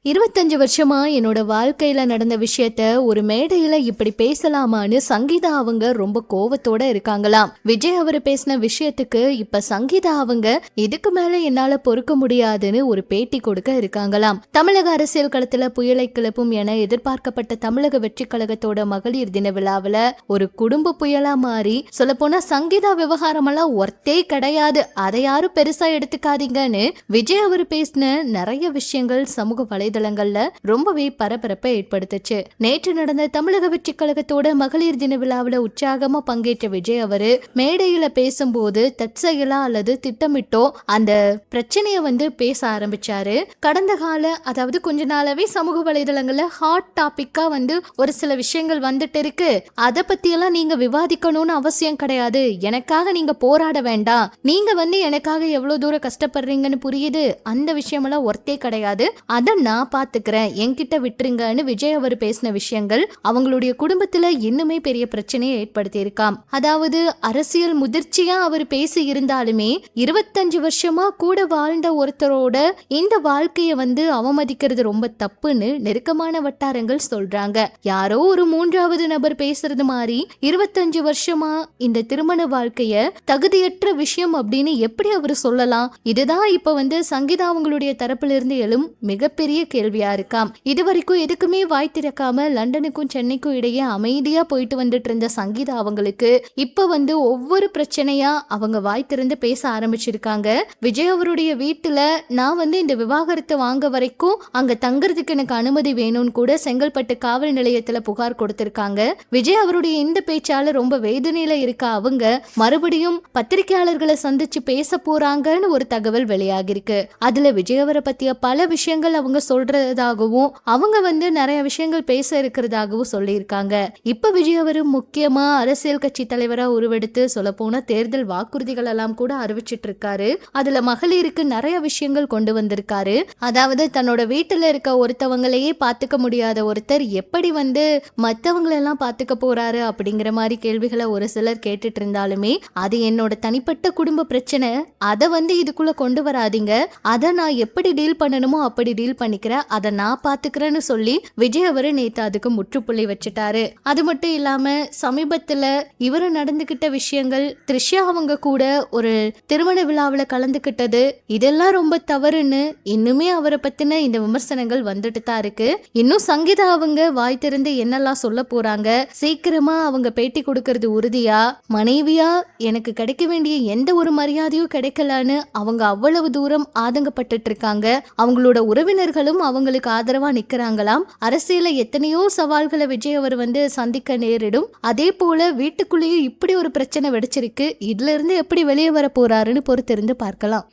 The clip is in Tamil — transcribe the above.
25 வருஷமா என்னோட வாழ்க்கையில நடந்த விஷயத்த ஒரு மேடையில இப்படி பேசலாமான்னு சங்கீதா அவங்க ரொம்ப கோவத்தோட இருக்காங்களாம். விஜய் அவரு பேசின விஷயத்துக்கு இப்ப சங்கீதா அவங்க இதுக்கு மேல என்னால பொறுக்க முடியாதுன்னு ஒரு பேட்டி கொடுக்க இருக்காங்களாம். தமிழக அரசியல் களத்துல புயலை கிளப்பும் என எதிர்பார்க்கப்பட்ட தமிழக வெற்றி கழகத்தோட மகளிர் தின விழாவில ஒரு குடும்ப புயலா மாறி சொல்லப்போனா சங்கீதா விவகாரம் எல்லாம் ஒர்த்தே கிடையாது, அதை யாரும் பெருசா எடுத்துக்காதீங்கன்னு விஜய் அவரு பேசின நிறைய விஷயங்கள் சமூக வலைதளங்கள்ல ரொம்பவே பரபரப்பை ஏற்படுத்துச்சு. நேற்று நடந்த தமிழக வெற்றி கழகத்தோட மகளிர் தின விழாவில உற்சாகமா பங்கேற்ற விஜய் அவரு மேடையில பேசும்போது தற்செயலா அல்லது திட்டமிட்டோ அந்த பிரச்சனைய பேச ஆரம்பிச்சாரு. கடந்த கால அதாவது கொஞ்ச நாளாவே சமூக வலைதளங்கள்ல ஹாட் டாபிக்கா ஒரு சில விஷயங்கள் வந்துட்டு இருக்கு. அதை பத்தி எல்லாம் நீங்க விவாதிக்கணும்னு அவசியம் கிடையாது, எனக்காக நீங்க போராட வேண்டாம், நீங்க எனக்காக எவ்வளவு தூரம் கஷ்டப்படுறீங்கன்னு புரியுது, அந்த விஷயம் எல்லாம் ஒர்த்தே கிடையாது, அதை நான் பாத்துக்கிறேன், என்கிட்ட விட்டுருங்கன்னு விஜய் அவர் பேசின விஷயங்கள் அவங்களுடைய குடும்பத்துல இன்னுமே பெரிய பிரச்சனையை ஏற்படுத்தி இருக்காம். அதாவது அரசியல் முதிர்ச்சியா அவர் பேசி இருந்தாலுமே 25 வருஷமா கூட வாழ்ந்த ஒருத்தரோட இந்த வாழ்க்கைய அவமதிக்கிறது ரொம்ப தப்புன்னு நெருக்கமான வட்டாரங்கள் சொல்றாங்க. யாரோ ஒரு மூன்றாவது நபர் பேசுறது மாதிரி 25 வருஷமா இந்த திருமண வாழ்க்கைய தகுதியற்ற விஷயம் அப்படின்னு எப்படி அவர் சொல்லலாம்? இதுதான் இப்ப சங்கீதா அவங்களுடைய தரப்புல இருந்து எழும் மிகப்பெரிய கேள்வியா இருக்காம். இதுவரைக்கும் எதுக்குமே வாய் திறக்காம லண்டனுக்கும் சென்னைக்கும் இடையே அமைதியா போயிட்டு வந்துட்டு இருந்த சங்கீதா அவங்களுக்கு இப்ப ஒவ்வொரு பிரச்சனையா அவங்க வாய் திறந்து பேச ஆரம்பிச்சிருக்காங்க. விஜய் அவருடைய வீட்டுல நான் இந்த விவாகரத்தை வாங்க வரைக்கும் அங்க தங்குறதுக்கு எனக்கு அனுமதி வேணும்னு கூட செங்கல்பட்டு காவல் நிலையத்துல புகார் கொடுத்திருக்காங்க. விஜய் அவருடைய இந்த பேச்சால ரொம்ப வேதனையில இருக்க அவங்க மறுபடியும் பத்திரிகையாளர்களை சந்திச்சு பேச போறாங்கன்னு ஒரு தகவல் வெளியாகிருக்கு. அதுல விஜய் அவரை பத்திய பல விஷயங்கள் அவங்க சொல்றதாகவும் அவங்க நிறைய விஷயங்கள் பேச இருக்கிறதாகவும் சொல்லியிருக்காங்க. இப்ப விஜய் அவரு முக்கியமா அரசியல் கட்சி தலைவரா உருவெடுத்து சொல்ல போன தேர்தல் வாக்குறுதிகள் எல்லாம் கூட அறிவிச்சிட்டு இருக்காரு. அதுல மகளிருக்கு நிறைய விஷயங்கள் கொண்டு வந்திருக்காரு. அதாவது தன்னோட வீட்டுல இருக்க ஒருத்தவங்களையே பாத்துக்க முடியாத ஒருத்தர் எப்படி மத்தவங்களெல்லாம் பாத்துக்க போறாரு அப்படிங்கிற மாதிரி கேள்விகளை ஒரு சிலர் கேட்டுட்டு இருந்தாலுமே அது என்னோட தனிப்பட்ட குடும்ப பிரச்சனை, அதை இதுக்குள்ள கொண்டு வராதீங்க, அதை நான் எப்படி டீல் பண்ணணுமோ அப்படி டீல் பண்ணிக்கிறேன், அதை நான் பாத்துக்கிறேன்னு சொல்லி விஜய் அவரு நேத்து அதுக்கு முற்றுப்புள்ளி வச்சுட்டாரு. அது மட்டும் இல்லாம சமீபத்துல இவரு நடந்துகிட்ட விஷயங்கள், த்ரிஷா அவங்க கூட ஒரு திருமண விழாவில கலந்துகிட்டது, இதெல்லாம் ரொம்ப தவறுன்னு இன்னுமே அவரை பத்தின இந்த விமர்சனங்கள் வந்துட்டு தான் இருக்கு. இன்னும் சங்கீதா அவங்க வாய் திறந்து என்னெல்லாம் சொல்ல போறாங்க, சீக்கிரமா அவங்க பேட்டி கொடுக்கறது உறுதியா, மனைவியா எனக்கு கிடைக்க வேண்டிய எந்த ஒரு மரியாதையும் கிடைக்கலன்னு அவங்க அவ்வளவு தூரம் ஆதங்கப்பட்டு இருக்காங்க. அவங்களோட உறவினர்களும் அவங்களுக்கு ஆதரவா நிக்கிறாங்களாம். அரசியல எத்தனையோ சவால்களை விஜய் அவர் சந்திக்க நேரிடும். அதே போல வீட்டுக்குள்ளேயும் இப்படி ஒரு பிரச்சனை வெடிச்சிருக்கு. இதுல இருந்து எப்படி வெளியே வர போறாருன்னு பொறுத்திருந்து பார்க்கலாம்.